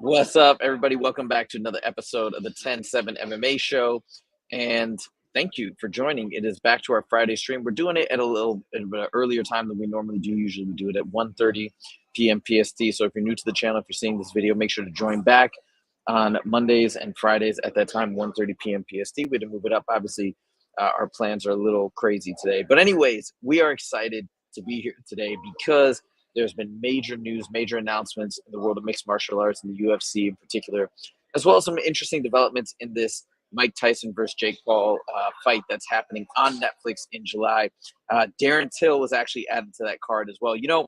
What's up, everybody? Welcome back to another episode of the 10-7 MMA Show. And thank you for joining. It is back to our Friday stream. We're doing it at a little bit of an earlier time than we normally do. Usually we do it at 1:30 p.m. PST. So if you're new to the channel, if you're seeing this video, make sure to join back on Mondays and Fridays at that time, 1:30 p.m. PST. We had to move it up. Obviously, our plans are a little crazy today. But anyways, we are excited to be here today because there's been major news, major announcements in the world of mixed martial arts and the UFC in particular, as well as some interesting developments in this Mike Tyson versus Jake Paul fight that's happening on Netflix in July. Darren Till was actually added to that card as well. You know,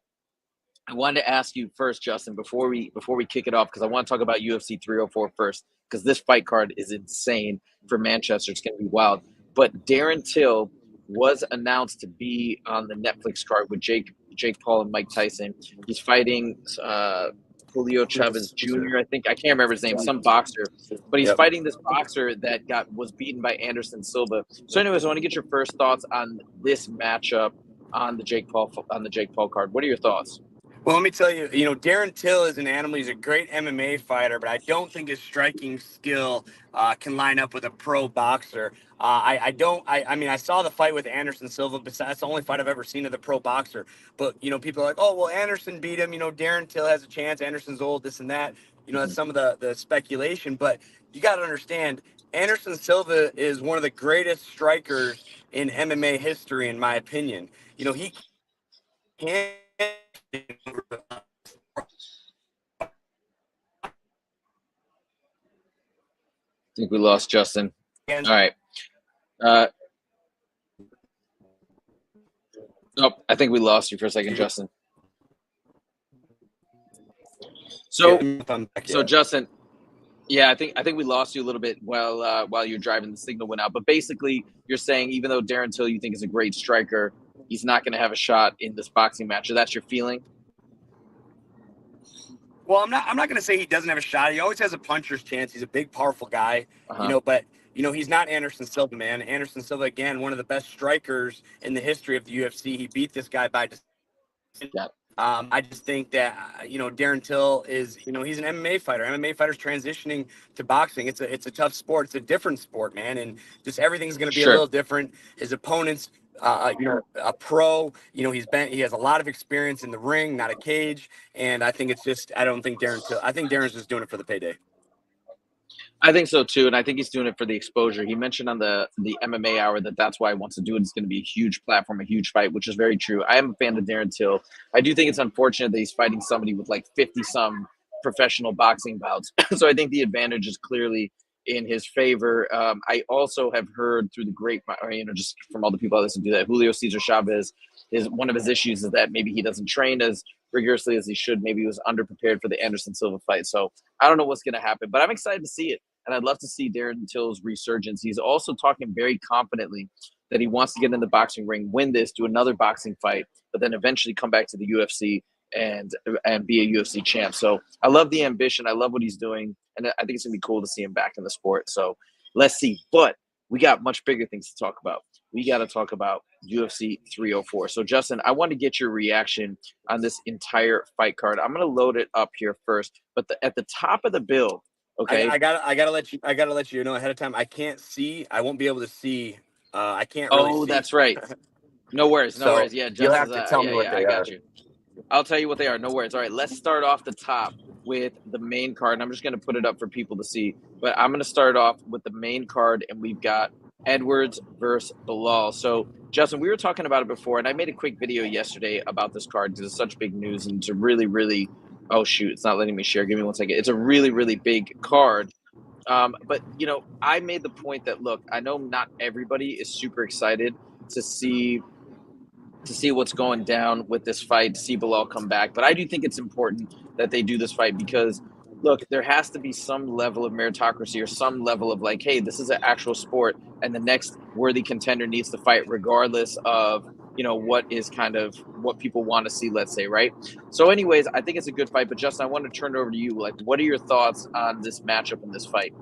I wanted to ask you first, Justin, before we kick it off, because I want to talk about UFC 304 first, because this fight card is insane for Manchester. It's going to be wild. But Darren Till was announced to be on the Netflix card with Jake Paul and Mike Tyson. He's fighting Julio Chavez Jr. I think I can't remember his name, some boxer, but he's fighting this boxer that was beaten by Anderson Silva. So, anyways, I want to get your first thoughts on this matchup on the Jake Paul card. What are your thoughts? Well, let me tell you, Darren Till is an animal. He's a great MMA fighter, but I don't think his striking skill can line up with a pro boxer. I mean, I saw the fight with Anderson Silva, but that's the only fight I've ever seen of the pro boxer. But, people are like, oh, well, Anderson beat him. Darren Till has a chance. Anderson's old, this and that. That's some of the speculation. But you got to understand, Anderson Silva is one of the greatest strikers in MMA history, in my opinion. He can't. I think we lost Justin. All right. Nope, I think we lost you for a second, Justin. So Justin, yeah, I think we lost you a little bit while you're driving. The signal went out. But basically, you're saying even though Darren Till you think is a great striker, he's not going to have a shot in this boxing match. So that's your feeling? Well, I'm not going to say he doesn't have a shot. He always has a puncher's chance. He's a big, powerful guy, but he's not Anderson Silva, man. Anderson Silva, again, one of the best strikers in the history of the UFC. He beat this guy by decision. Yeah. I just think that, Darren Till is, he's an MMA fighter. MMA fighters transitioning to boxing. It's a tough sport. It's a different sport, man. And just everything's going to be a little different. His opponents, a pro, he has a lot of experience in the ring, not a cage. And I think I don't think I think Darren's just doing it for the payday. I think so too, and I think he's doing it for the exposure. He mentioned on the MMA Hour that's why he wants to do it. It's going to be a huge platform, a huge fight, which is very true. I am a fan of Darren Till. I do think it's unfortunate that he's fighting somebody with like 50-some professional boxing bouts. So I think the advantage is clearly in his favor. I also have heard through the grapevine, just from all the people I listen to, that Julio Cesar Chavez is one of his issues is that maybe he doesn't train as rigorously as he should. Maybe he was underprepared for the Anderson Silva fight. So I don't know what's going to happen, but I'm excited to see it. And I'd love to see Darren Till's resurgence. He's also talking very confidently that he wants to get in the boxing ring, win this, do another boxing fight, but then eventually come back to the UFC and be a UFC champ. So I love the ambition. I love what he's doing. And I think it's going to be cool to see him back in the sport. So let's see. But we got much bigger things to talk about. We got to talk about UFC 304. So, Justin, I want to get your reaction on this entire fight card. I'm going to load it up here first. But at the top of the bill, okay. I gotta let you know ahead of time. I can't see. I won't be able to see. I can't really see. Oh, that's right. No worries. No worries. Yeah, you'll have to tell me what they are. I got you. I'll tell you what they are. No worries. All right, let's start off the top with the main card. And I'm just going to put it up for people to see. But I'm going to start off with the main card, and we've got Edwards versus Bilal. So, Justin, we were talking about it before, and I made a quick video yesterday about this card because it's such big news, and it's a really, really – oh, shoot, it's not letting me share. Give me 1 second. It's a really, really big card. But, I made the point that, look, I know not everybody is super excited to see what's going down with this fight, to see Bilal come back. But I do think it's important that they do this fight because, look, there has to be some level of meritocracy or some level of like, hey, this is an actual sport, and the next worthy contender needs to fight regardless of, what is kind of what people want to see, let's say, right? So anyways, I think it's a good fight. But Justin, I want to turn it over to you. Like, what are your thoughts on this matchup and this fight?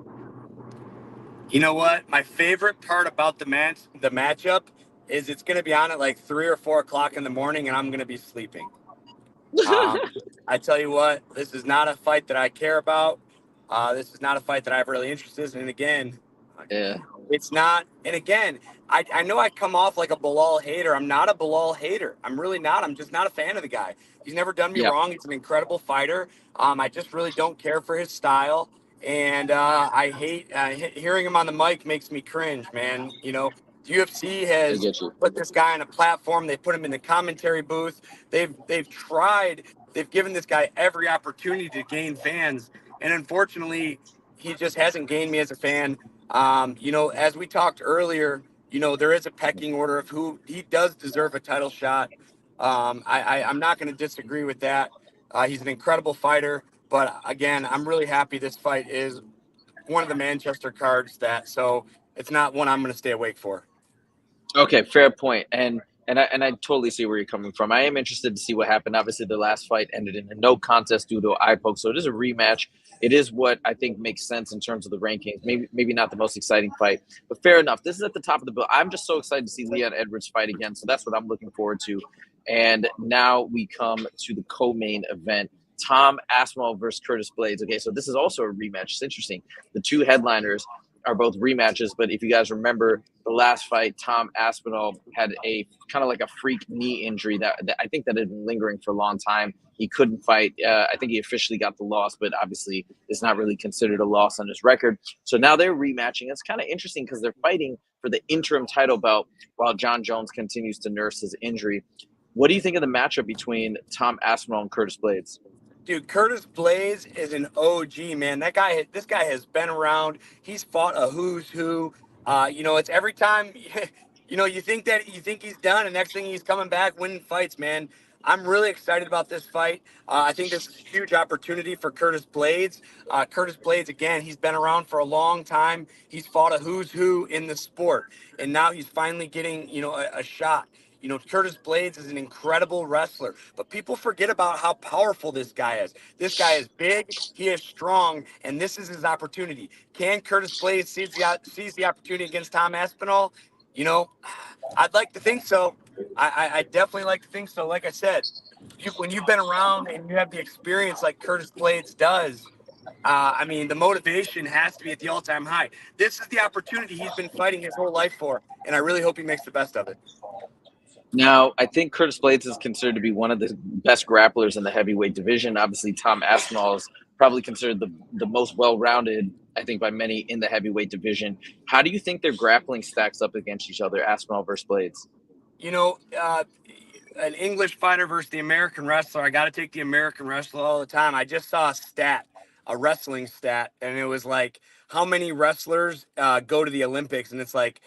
You know what? My favorite part about the matchup is it's going to be on at like 3 or 4 o'clock in the morning, and I'm going to be sleeping. I I tell you what, this is not a fight that I care about. This is not a fight that I have really interested in. And again, Yeah. it's not. And again, I know I come off like a Bilal hater. I'm not a Bilal hater. I'm really not. I'm just not a fan of the guy. He's never done me Yep. wrong. He's an incredible fighter. I just really don't care for his style. And I hate hearing him on the mic makes me cringe, man. You know, UFC I has get you. put this guy on a platform. They put him in the commentary booth. They've tried. They've given this guy every opportunity to gain fans, and unfortunately, he just hasn't gained me as a fan. You know, as we talked earlier, you know, there is a pecking order of who he does deserve a title shot. I'm not going to disagree with that. He's an incredible fighter, but again, I'm really happy this fight is one of the Manchester cards so it's not one I'm going to stay awake for. Okay, fair point. And I totally see where you're coming from. I am interested to see what happened. Obviously, the last fight ended in a no contest due to an eye poke, so it is a rematch. It is what I think makes sense in terms of the rankings. Maybe not the most exciting fight, but fair enough. This is at the top of the bill. I'm just so excited to see Leon Edwards fight again, so that's what I'm looking forward to. And now we come to the co-main event. Tom Aspinall versus Curtis Blades. Okay, so this is also a rematch. It's interesting. The two headliners are both rematches, but if you guys remember the last fight, Tom Aspinall had a kind of like a freak knee injury that I think that had been lingering for a long time. He couldn't fight. I think he officially got the loss, but obviously it's not really considered a loss on his record. So now they're rematching. It's kind of interesting because they're fighting for the interim title belt while John Jones continues to nurse his injury. What do you think of the matchup between Tom Aspinall and Curtis Blades? Dude, Curtis Blades is an OG, man. This guy has been around. He's fought a who's who. You know, it's every time, you know, you think he's done, and next thing he's coming back winning fights, man. I'm really excited about this fight. I think this is a huge opportunity for Curtis Blades. Curtis Blades, again, he's been around for a long time. He's fought a who's who in the sport, and now he's finally getting, you know, a shot. You know, Curtis Blades is an incredible wrestler, but people forget about how powerful this guy is. This guy is big, he is strong, and this is his opportunity. Can Curtis Blades seize the opportunity against Tom Aspinall? You know, I'd like to think so. I definitely like to think so. Like I said, when you've been around and you have the experience like Curtis Blades does, I mean, the motivation has to be at the all-time high. This is the opportunity he's been fighting his whole life for, and I really hope he makes the best of it. Now, I think Curtis Blades is considered to be one of the best grapplers in the heavyweight division. Obviously, Tom Aspinall is probably considered the most well-rounded, I think, by many in the heavyweight division. How do you think their grappling stacks up against each other, Aspinall versus Blades? You know, an English fighter versus the American wrestler. I got to take the American wrestler all the time. I just saw a wrestling stat, and it was like how many wrestlers go to the Olympics, and it's like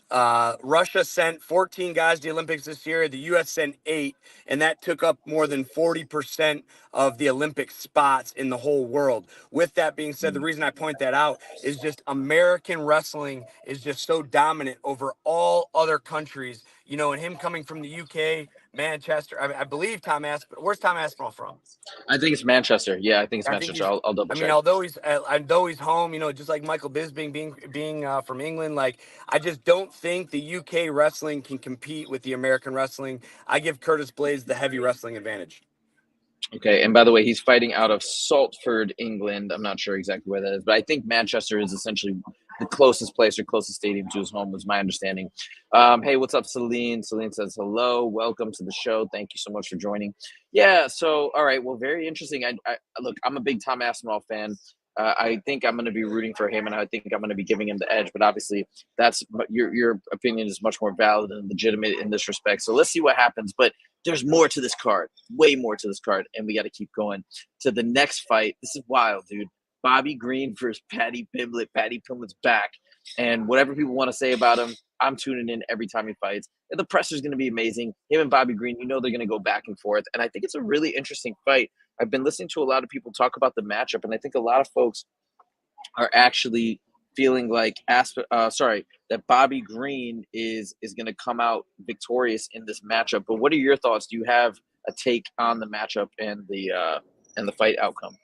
Russia sent 14 guys to the Olympics this year. The U.S. sent 8, and that took up more than 40% of the Olympic spots in the whole world. With that being said, the reason I point that out is just American wrestling is just so dominant over all other countries. You know, and him coming from the UK, Manchester, I believe Tom Aspinall. Where's Tom Aspinall from? I think it's Manchester. Yeah, I think it's I think Manchester. he's. I'll double I mean, check. although he's home, you know, just like Michael Bisping being from England, like I just don't think the UK wrestling can compete with the American wrestling. I give Curtis Blades the heavy wrestling advantage. Okay, and by the way, he's fighting out of Salford, England. I'm not sure exactly where that is, but I think Manchester is essentially the closest place or closest stadium to his home, was my understanding. Hey, what's up, Celine? Celine says hello, welcome to the show. Thank you so much for joining. Yeah, so all right, well, very interesting. I look, I'm a big Tom Aspinall fan. I think I'm going to be rooting for him, and I think I'm going to be giving him the edge. But obviously, that's your opinion is much more valid and legitimate in this respect. So let's see what happens. But there's more to this card, way more to this card, and we got to keep going to the next fight. This is wild, dude. Bobby Green versus Paddy Pimblett. Paddy Pimblett's back, and whatever people want to say about him, I'm tuning in every time he fights. And the pressure's going to be amazing. Him and Bobby Green, you know they're going to go back and forth, and I think it's a really interesting fight. I've been listening to a lot of people talk about the matchup, and I think a lot of folks are actually feeling like that Bobby Green is going to come out victorious in this matchup. But what are your thoughts? Do you have a take on the matchup and the fight outcome?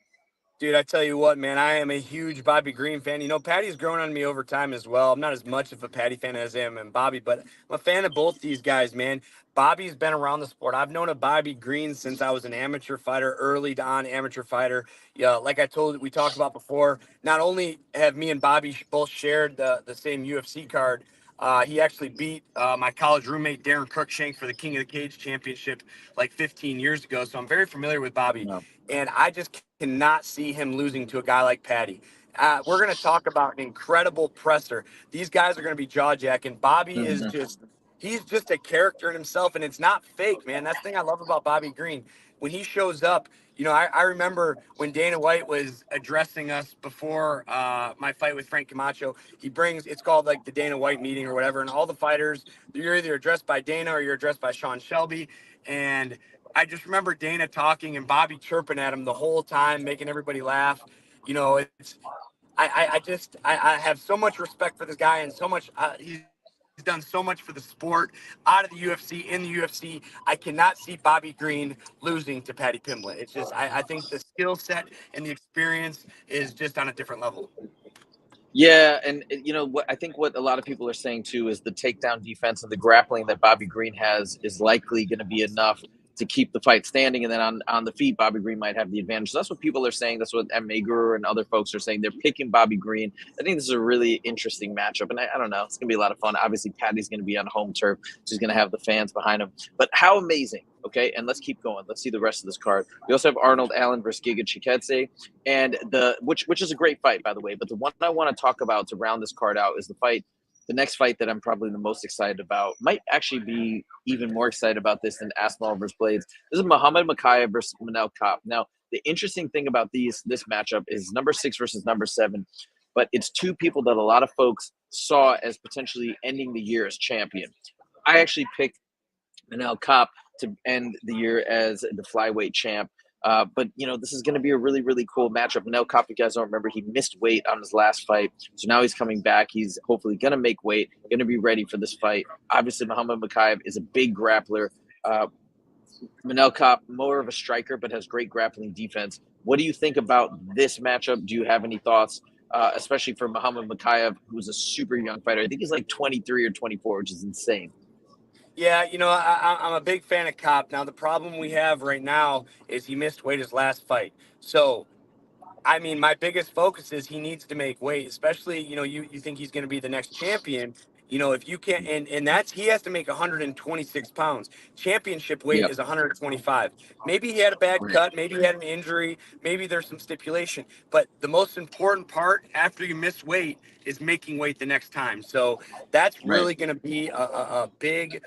Dude, I tell you what, man, I am a huge Bobby Green fan. You know, Patty's grown on me over time as well. I'm not as much of a Patty fan as I am and Bobby, but I'm a fan of both these guys, man. Bobby's been around the sport. I've known a Bobby Green since I was an amateur fighter, early on amateur fighter. Yeah, like we talked about before, not only have me and Bobby both shared the same UFC card, he actually beat my college roommate Darren Cruikshank for the King of the Cage championship like 15 years ago. So I'm very familiar with Bobby, No. and I just cannot see him losing to a guy like Patty. We're going to talk about an incredible presser. These guys are going to be jaw jacking. Bobby is Mhm. just, he's just a character in himself, and it's not fake, man. That's the thing I love about Bobby Green. When he shows up, you know, I remember when Dana White was addressing us before my fight with Frank Camacho. It's called like the Dana White meeting or whatever, and all the fighters, you're either addressed by Dana or you're addressed by Sean Shelby. And I just remember Dana talking and Bobby chirping at him the whole time, making everybody laugh. You know, I have so much respect for this guy and so much. He's done so much for the sport out of the UFC, in the UFC. I cannot see Bobby Green losing to Paddy Pimblett. It's just, I think the skill set and the experience is just on a different level. Yeah, and you know what I think what a lot of people are saying too is the takedown defense and the grappling that Bobby Green has is likely going to be enough to keep the fight standing, and then on the feet, Bobby Green might have the advantage. So that's what people are saying. That's what MMA Guru and other folks are saying. They're picking Bobby Green. I think this is a really interesting matchup, and I don't know. It's going to be a lot of fun. Obviously, Patty's going to be on home turf. She's going to have the fans behind him. But how amazing! Okay, and let's keep going. Let's see the rest of this card. We also have Arnold Allen versus Giga Chikadze, and which is a great fight, by the way. But the one I want to talk about to round this card out is the next fight that I'm probably the most excited about. Might actually be even more excited about this than Aspinall versus Blades. This is Muhammad Makayev versus Manel Kape. Now, the interesting thing about this matchup is number 6 versus number 7, but it's two people that a lot of folks saw as potentially ending the year as champion. I actually picked Manel Kape to end the year as the flyweight champ. But you know, this is going to be a really, really cool matchup. Manel Kape, you guys don't remember, he missed weight on his last fight, so now he's coming back. He's hopefully going to make weight, going to be ready for this fight. Obviously, Muhammad Makayev is a big grappler. Manel Kape, more of a striker, but has great grappling defense. What do you think about this matchup? Do you have any thoughts, especially for Muhammad Makayev, who's a super young fighter? I think he's like 23 or 24, which is insane. Yeah, you know, I'm a big fan of Cop. Now, the problem we have right now is he missed weight his last fight. So, I mean, my biggest focus is he needs to make weight, especially, you know, you think he's going to be the next champion. You know, if you can't, and that's, he has to make 126 pounds. Championship weight Yep. is 125. Maybe he had a bad Right. cut. Maybe he had an injury. Maybe there's some stipulation. But the most important part after you miss weight is making weight the next time. So that's Right. really going to be a big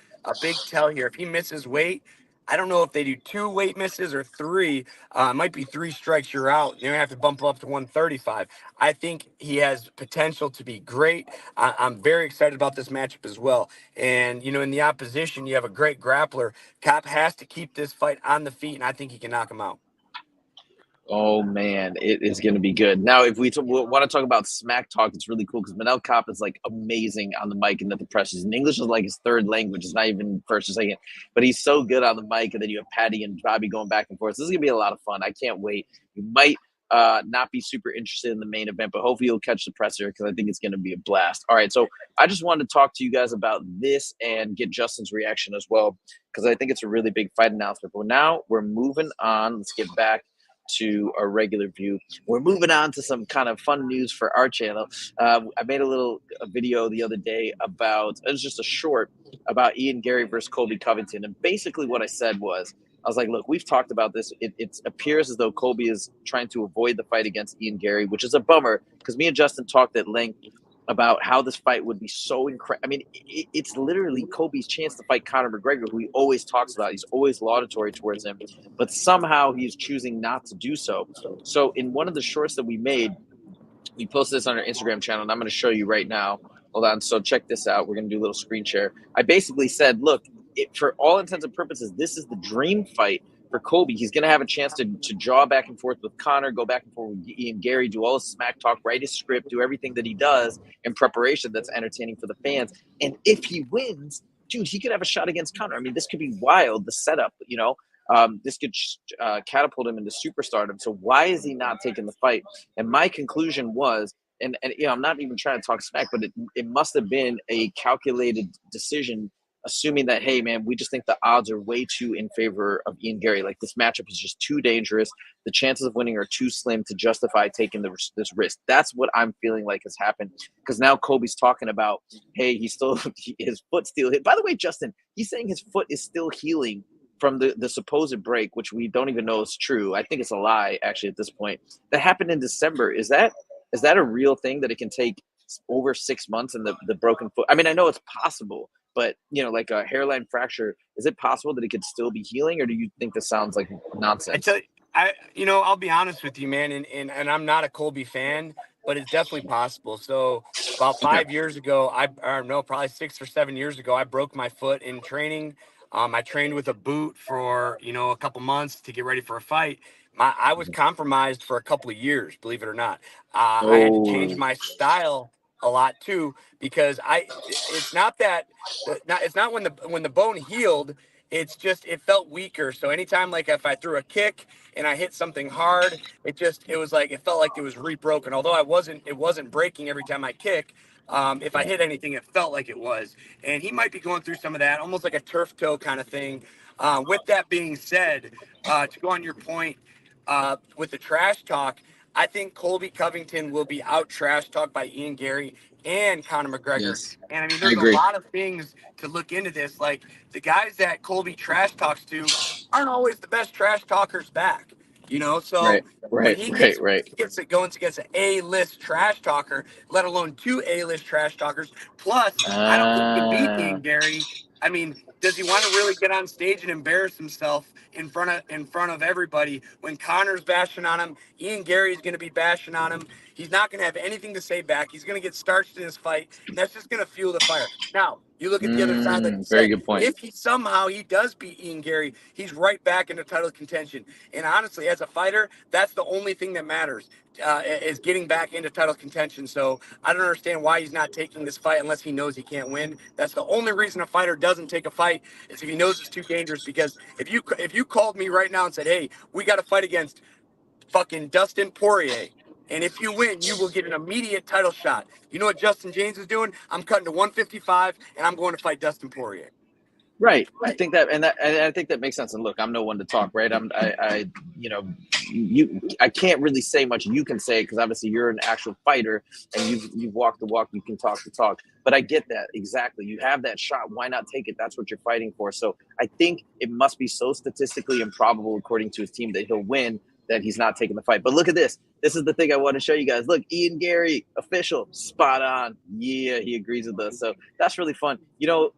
tell here. If he misses weight, I don't know if they do 2 weight misses or 3. It might be 3 strikes, you're out. You're gonna have to bump up to 135. I think he has potential to be great. I'm very excited about this matchup as well. And you know, in the opposition, you have a great grappler. Cop has to keep this fight on the feet, and I think he can knock him out. Oh man, it is going to be good. Now, if we want to talk about smack talk, it's really cool because Manel Kape is like amazing on the mic and at the pressers. And English is like his third language; it's not even first or second. But he's so good on the mic, and then you have Patty and Bobby going back and forth. This is going to be a lot of fun. I can't wait. You might not be super interested in the main event, but hopefully you'll catch the presser because I think it's going to be a blast. All right, so I just wanted to talk to you guys about this and get Justin's reaction as well because I think it's a really big fight announcement. But now we're moving on. Let's get back to our regular view. We're moving on to some kind of fun news for our channel. I made a video the other day about, it was just a short about Ian Garry versus Colby Covington. And basically what I said was, I was like, look, we've talked about this. It appears as though Colby is trying to avoid the fight against Ian Garry, which is a bummer because me and Justin talked at length about how this fight would be so incredible. I mean, it's literally Kobe's chance to fight Conor McGregor, who he always talks about. He's always laudatory towards him, but somehow he's choosing not to do so. So in one of the shorts that we made, we posted this on our Instagram channel, and I'm going to show you right now. Hold on. So check this out. We're going to do a little screen share. I basically said, look, for all intents and purposes, this is the dream fight for Kobe. He's going to have a chance to jaw back and forth with Conor, go back and forth with Ian Garry, do all his smack talk, write his script, do everything that he does in preparation that's entertaining for the fans. And if he wins, dude, he could have a shot against Conor. I mean, this could be wild, the setup, you know. This could catapult him into superstardom. So why is he not taking the fight? And my conclusion was, and I'm not even trying to talk smack, but it must have been a calculated decision, assuming that, hey man, we just think the odds are way too in favor of Ian Garry. Like, this matchup is just too dangerous. The chances of winning are too slim to justify taking this risk. That's what I'm feeling like has happened, because now Colby's talking about, hey, his foot still hit. By the way, Justin, he's saying his foot is still healing from the supposed break, which we don't even know is true. I think it's a lie, actually, at this point. That happened in December. Is that a real thing, that it can take over 6 months and the broken foot? I mean, I know it's possible, but like a hairline fracture, is it possible that it could still be healing, or do you think this sounds like nonsense? I'll be honest with you, man, and I'm not a Colby fan, but it's definitely possible. So about Okay. 5 years ago, probably 6 or 7 years ago, I broke my foot in training. I trained with a boot for a couple months to get ready for a fight. I was compromised for a couple of years, believe it or not. I had to change Oh, my style a lot too, because it's not that it's not when the bone healed. It's just it felt weaker. So anytime, like, if I threw a kick and I hit something hard, it was like it felt like it was rebroken. Although it wasn't breaking every time I kick. If I yeah. hit anything, it felt like it was. And he might be going through some of that, almost like a turf toe kind of thing. With that being said, to go on your point, with the trash talk, I think Colby Covington will be out trash talked by Ian Garry and Conor McGregor. Yes, And I mean, I there's a agree. lot of things to look into this. Like, the guys that Colby trash talks to aren't always the best trash talkers back. So Right, when right, he right, gets right. going against an A-list trash talker, let alone two A-list trash talkers, plus I don't think he can beat Uh, Ian Garry. I mean, does he want to really get on stage and embarrass himself in front of everybody when Connor's bashing on him? Ian Garry is going to be bashing on him. He's not going to have anything to say back. He's going to get starched in his fight, and that's just going to fuel the fire. Now, you look at the other side, like you very said. good point. If he does beat Ian Garry, he's right back into title contention. And honestly, as a fighter, that's the only thing that matters. Is getting back into title contention. So I don't understand why he's not taking this fight unless he knows he can't win. That's the only reason a fighter doesn't take a fight, is if he knows it's too dangerous. Because if you called me right now and said, "Hey, we got to fight against fucking Dustin Poirier," and if you win, you will get an immediate title shot. You know what Justin James is doing? I'm cutting to 155, and I'm going to fight Dustin Poirier. Right. I think and I think that makes sense. And look, I'm no one to talk, right? I you know, I can't really say much. You can say it because obviously you're an actual fighter and you've walked the walk. You can talk the talk. But I get that exactly. You have that shot. Why not take it? That's what you're fighting for. So I think it must be so statistically improbable, according to his team, that he'll win, that he's not taking the fight. But look at this. This is the thing I want to show you guys. Look, Ian Garry, official, spot on. Yeah, he agrees with us. So that's really fun.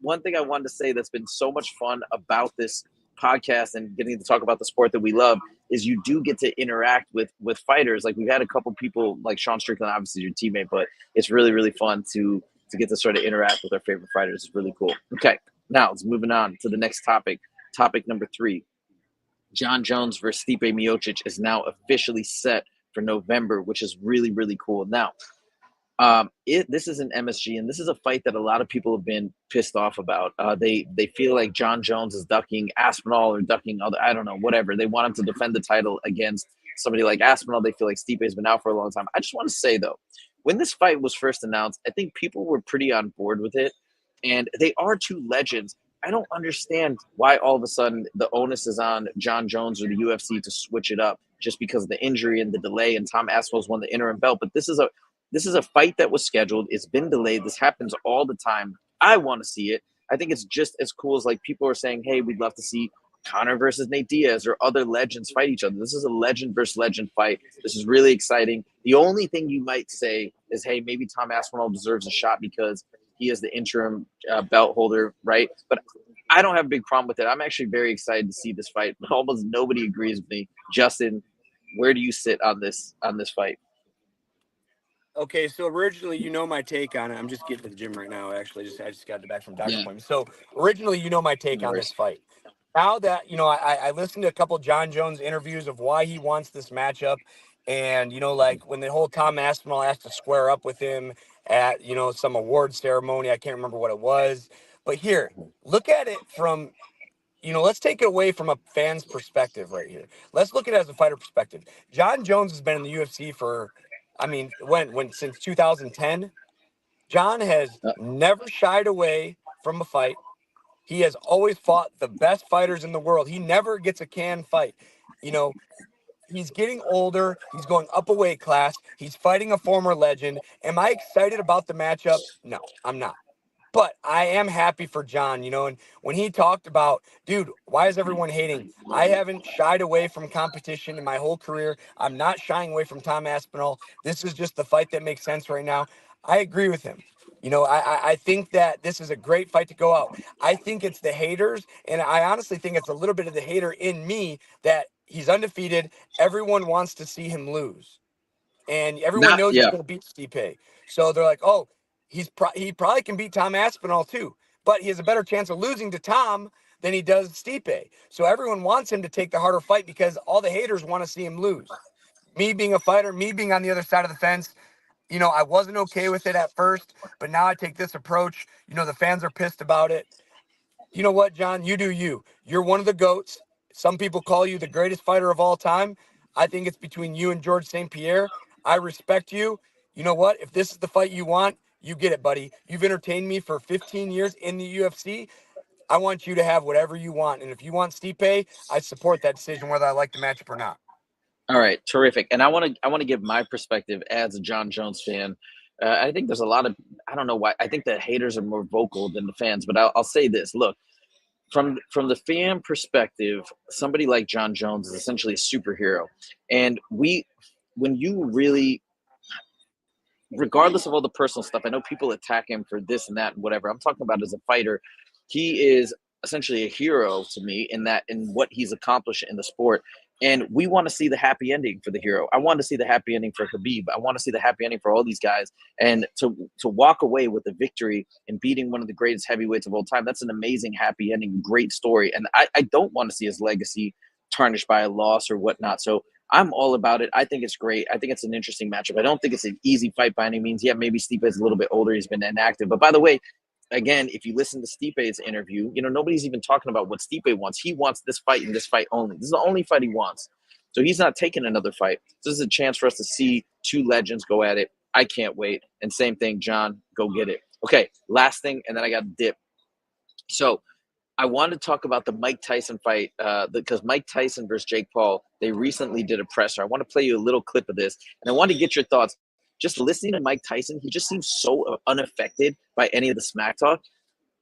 One thing I wanted to say that's been so much fun about this podcast and getting to talk about the sport that we love is you do get to interact with fighters. Like, we've had a couple people like Sean Strickland, obviously your teammate, but it's really, really fun to get to sort of interact with our favorite fighters. It's really cool. Okay, now let's moving on to the next topic. Topic number 3. John Jones versus Stipe Miocic is now officially set for November, which is really, really cool. Now, this is an MSG, and this is a fight that a lot of people have been pissed off about. They feel like John Jones is ducking Aspinall or ducking other, I don't know, whatever. They want him to defend the title against somebody like Aspinall. They feel like Stipe has been out for a long time. I just want to say, though, when this fight was first announced, I think people were pretty on board with it, and they are two legends. I don't understand why all of a sudden the onus is on John Jones or the UFC to switch it up just because of the injury and the delay. And Tom Aspinall's won the interim belt, but this is a fight that was scheduled. It's been delayed. This happens all the time. I want to see it. I think it's just as cool as, like, people are saying, hey, we'd love to see Conor versus Nate Diaz or other legends fight each other. This is a legend versus legend fight. This is really exciting. The only thing you might say is, hey, maybe Tom Aspinall deserves a shot because he is the interim belt holder, right? But I don't have a big problem with it. I'm actually very excited to see this fight. Almost nobody agrees with me. Justin, where do you sit on this fight? Okay, so originally, my take on it. I'm just getting to the gym right now. Actually, I just got back from doctor Yeah, appointment. So originally, my take no on this worries. fight. Now that I listened to a couple John Jones interviews of why he wants this matchup, and like when the whole Tom Aspinall asked to square up with him at some award ceremony. I can't remember what it was, but here, look at it from let's take it away from a fan's perspective right here. Let's look at it as a fighter perspective. John Jones has been in the UFC for, since 2010. John has Uh, never shied away from a fight. He has always fought the best fighters in the world. He never gets a canned fight. You know, he's getting older. He's going up a weight class. He's fighting a former legend. Am I excited about the matchup? No, I'm not. But I am happy for John, and when he talked about, dude, why is everyone hating? I haven't shied away from competition in my whole career. I'm not shying away from Tom Aspinall. This is just the fight that makes sense right now. I agree with him. I think that this is a great fight to go out. I think it's the haters, and I honestly think it's a little bit of the hater in me that he's undefeated. Everyone wants to see him lose, and everyone not knows he's yeah. going to beat Stipe. So they're like, oh, he probably can beat Tom Aspinall too, but he has a better chance of losing to Tom than he does Stipe. So everyone wants him to take the harder fight because all the haters want to see him lose. Me being a fighter, me being on the other side of the fence, I wasn't okay with it at first, but now I take this approach. The fans are pissed about it. You know what, John? You do you. You're one of the GOATs. Some people call you the greatest fighter of all time. I think it's between you and George St. Pierre. I respect you. You know what? If this is the fight you want, you get it, buddy. You've entertained me for 15 years in the UFC. I want you to have whatever you want. And if you want Stipe, I support that decision, whether I like the matchup or not. All right, terrific. And I want to give my perspective as a John Jones fan. I think there's a lot of, I don't know why. I think the haters are more vocal than the fans, but I'll say this. Look, from the fan perspective, somebody like John Jones is essentially a superhero, and when you really, regardless of all the personal stuff, I know people attack him for this and that and whatever. I'm talking about as a fighter, he is essentially a hero to me in what he's accomplished in the sport. And we want to see the happy ending for the hero. I want to see the happy ending for Khabib. I want to see the happy ending for all these guys. And to walk away with the victory and beating one of the greatest heavyweights of all time, that's an amazing happy ending, great story. And I don't want to see his legacy tarnished by a loss or whatnot. So I'm all about it. I think it's great. I think it's an interesting matchup. I don't think it's an easy fight by any means. Yeah, maybe Stipe is a little bit older. He's been inactive. But by the way, again, if you listen to Stipe's interview, nobody's even talking about what Stipe wants. He wants this fight and this fight only. This is the only fight he wants. So he's not taking another fight. This is a chance for us to see two legends go at it. I can't wait. And same thing, John, go get it. Okay, last thing, and then I got to dip. So I want to talk about the Mike Tyson fight because Mike Tyson versus Jake Paul, they recently did a presser. I want to play you a little clip of this, and I want to get your thoughts. Just listening to Mike Tyson, he just seems so unaffected by any of the smack talk,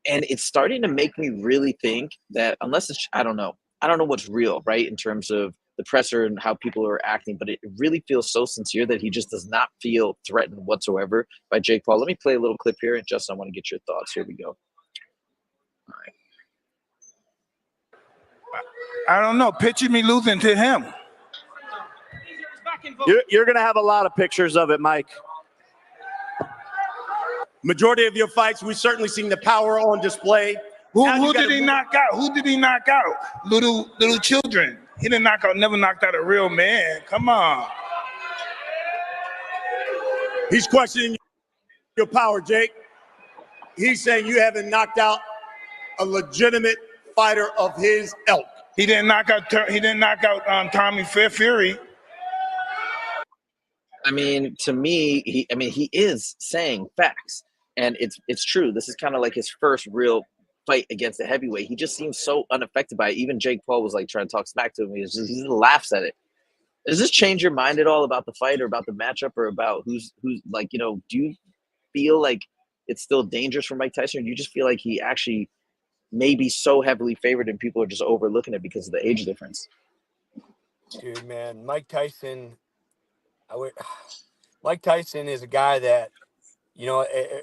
and it's starting to make me really think that unless it's, I don't know what's real, right, in terms of the presser and how people are acting, but it really feels so sincere that he just does not feel threatened whatsoever by Jake Paul. Let me play a little clip here, and Justin, I want to get your thoughts. Here we go. All right. I don't know. Picture me losing to him. You're going to have a lot of pictures of it, Mike. Majority of your fights, we've certainly seen the power on display. Who did he knock out? Who did he knock out? Little children. He didn't never knocked out a real man. Come on. He's questioning your power, Jake. He's saying you haven't knocked out a legitimate fighter of his ilk. He didn't knock out Tommy Fury. I mean, to me, he is saying facts, and it's true. This is kind of like his first real fight against a heavyweight. He just seems so unaffected by it. Even Jake Paul was like trying to talk smack to him. He just laughs at it. Does this change your mind at all about the fight or about the matchup or about who's like, do you feel like it's still dangerous for Mike Tyson, or do you just feel like he actually may be so heavily favored and people are just overlooking it because of the age difference? Dude, man, Mike Tyson is a guy that,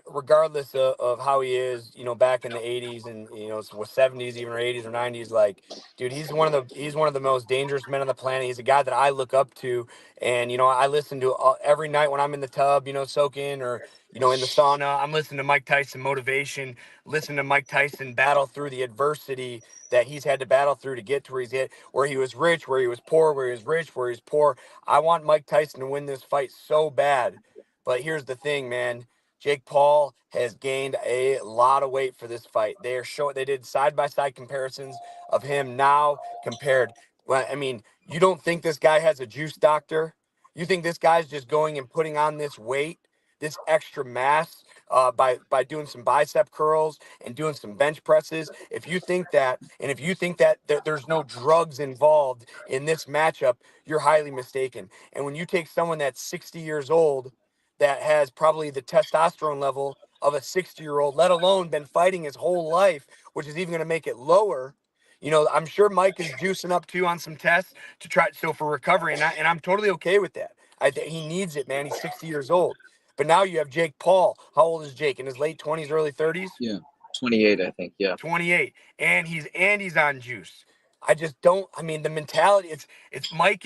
regardless of how he is, back in the 80s and, 70s, even or 80s or 90s, like, dude, he's one of the most dangerous men on the planet. He's a guy that I look up to. And, I listen to every night when I'm in the tub, soaking or, in the sauna, I'm listening to Mike Tyson motivation, listen to Mike Tyson battle through the adversity that he's had to battle through to get to where he's at, where he was rich, where he was poor, where he was rich, where he was poor. I want Mike Tyson to win this fight so bad. But here's the thing, man. Jake Paul has gained a lot of weight for this fight. They did side-by-side comparisons of him now compared. Well, I mean, you don't think this guy has a juice doctor? You think this guy's just going and putting on this weight, this extra mass, by doing some bicep curls and doing some bench presses? If you think that, and if you think that there's no drugs involved in this matchup, you're highly mistaken. And when you take someone that's 60 years old, that has probably the testosterone level of a 60-year-old, let alone been fighting his whole life, which is even going to make it lower. You know, I'm sure Mike is juicing up too on some tests to try for recovery, and I'm totally okay with that. He needs it, man. He's 60 years old. But now you have Jake Paul. How old is Jake? In his late 20s, early 30s? Yeah, 28, I think. Yeah, 28, and he's on juice. I just don't. I mean, the mentality. It's Mike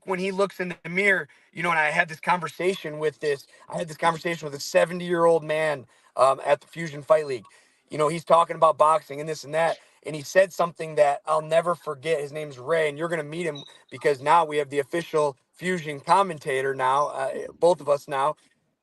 when he looks in the mirror. You know, and I had this conversation with a 70-year-old man at the Fusion Fight League. You know, he's talking about boxing and this and that, and he said something that I'll never forget. His name's Ray, and you're gonna meet him because now we have the official Fusion commentator now, both of us now.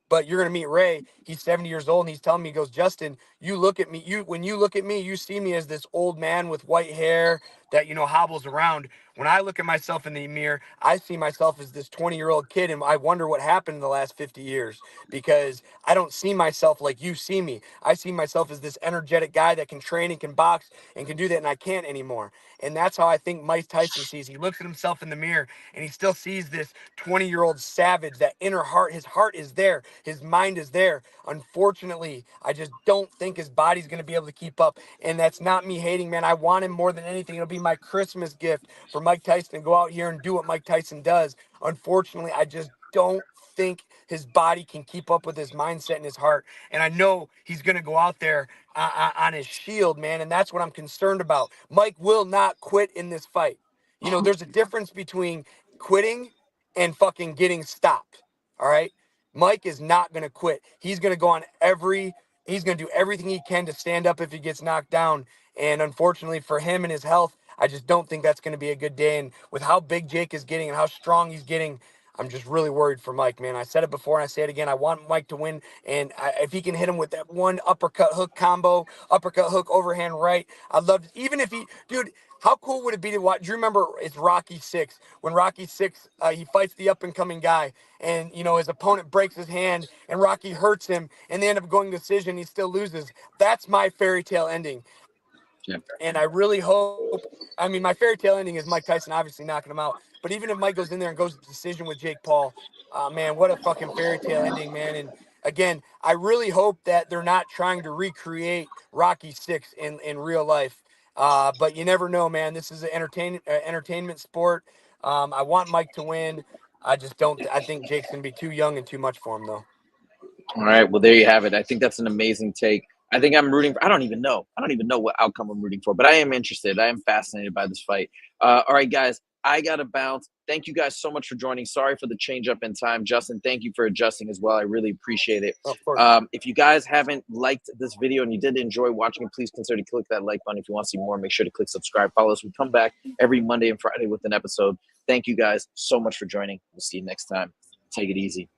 But you're going to meet Ray. He's 70 years old, and he's telling me, he goes, Justin, you look at me. When you look at me, you see me as this old man with white hair that, you know, hobbles around. When I look at myself in the mirror, I see myself as this 20-year-old kid, and I wonder what happened in the last 50 years because I don't see myself like you see me. I see myself as this energetic guy that can train and can box and can do that, and I can't anymore. And that's how I think Mike Tyson sees. He looks at himself in the mirror, and he still sees this 20-year-old savage, that inner heart. His heart is there. His mind is there. Unfortunately, I just don't think his body's going to be able to keep up. And that's not me hating, man. I want him more than anything. It'll be my Christmas gift for Mike Tyson to go out here and do what Mike Tyson does. Unfortunately, I just don't think his body can keep up with his mindset and his heart. And I know he's going to go out there on his shield, man. And that's what I'm concerned about. Mike will not quit in this fight. You know, there's a difference between quitting and fucking getting stopped. All right. Mike is not going to quit. He's going to go on he's going to do everything he can to stand up if he gets knocked down. And unfortunately for him and his health, I just don't think that's going to be a good day. And with how big Jake is getting and how strong he's getting, I'm just really worried for Mike, man. I said it before and I say it again. I want Mike to win. And if he can hit him with that one uppercut hook combo, uppercut hook overhand right, I'd love to. Even if dude, how cool would it be to watch? Do you remember it's Rocky 6? When Rocky 6, he fights the up-and-coming guy, and, you know, his opponent breaks his hand, and Rocky hurts him, and they end up going to decision. He still loses. That's my fairy tale ending. yeah. And I really hope, I mean, my fairy tale ending is Mike Tyson obviously knocking him out. But even if Mike goes in there and goes to decision with Jake Paul, man, what a fucking fairy tale ending, man. And again, I really hope that they're not trying to recreate Rocky 6 in real life. But you never know, man. This is an entertainment sport. I want Mike to win. I just don't. I think Jake's going to be too young and too much for him, though. All right. Well, there you have it. I think that's an amazing take. I think I'm rooting for, I don't even know what outcome I'm rooting for, but I am interested. I am fascinated by this fight. All right, guys, I got to bounce. Thank you guys so much for joining. Sorry for the change up in time. Justin, thank you for adjusting as well. I really appreciate it. Of course. If you guys haven't liked this video and you did enjoy watching it, please consider to click that like button. If you want to see more, make sure to click subscribe. Follow us. We come back every Monday and Friday with an episode. Thank you guys so much for joining. We'll see you next time. Take it easy.